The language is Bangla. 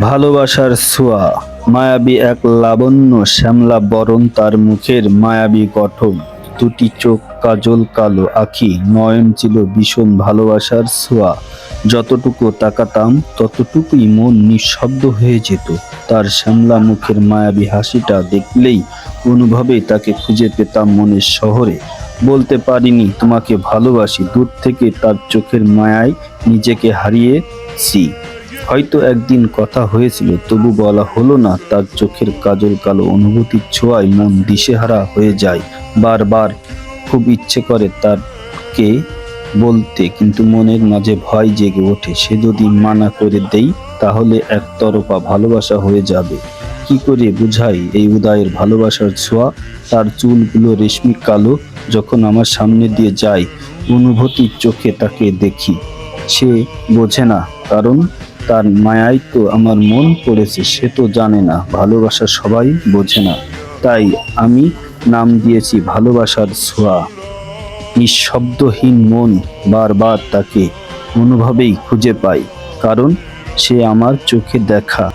ভালোবাসার ছোঁয়া, মায়াবী এক লাবণ্য, শ্যামলা বরণ তার মুখের মায়াবী গঠন, দুটি চোখ কাজল কালো আঁখি, নয়ন ছিল ভীষণ ভালোবাসার ছোঁয়া। যতটুকু তাকাতাম ততটুকুই মন নিঃশব্দ হয়ে যেত। তার শ্যামলা মুখের মায়াবী হাসিটা দেখলেই অনুভবে তাকে খুঁজে পেতাম মনের শহরে। বলতে পারিনি তোমাকে ভালোবাসি, দূর থেকে তার চোখের মায়ায় নিজেকে হারিয়েছি। হয়তো একদিন কথা হয়েছিল, তবু বলা হলো না। তার চোখের কাজল কালো অনুভূতির ছোঁয়ায় মন দিশেহারা হয়ে যায়। বারবার খুব ইচ্ছে করে তাকে বলতে, কিন্তু মনের মাঝে ভয় জেগে ওঠে। সে যদি মানা করে দেই তাহলে একতরফা ভালোবাসা হয়ে যাবে। কি করে বুঝাই এই উদয়ের ভালোবাসার ছোঁয়া? তার চুলগুলো রেশমি কালো, যখন আমার সামনে দিয়ে যায় অনুভূতির চোখে তাকে দেখি। সে বোঝে না, কারণ তার মায়ায় তো আমার মন পড়েছে। সে তো জানে না ভালোবাসা সবাই বোঝে না। তাই আমি নাম দিয়েছি ভালোবাসার ছোঁয়া। নিঃশব্দহীন মন বারবার তাকে অনুভবেই খুঁজে পায়, কারণ সে আমার চোখে দেখা।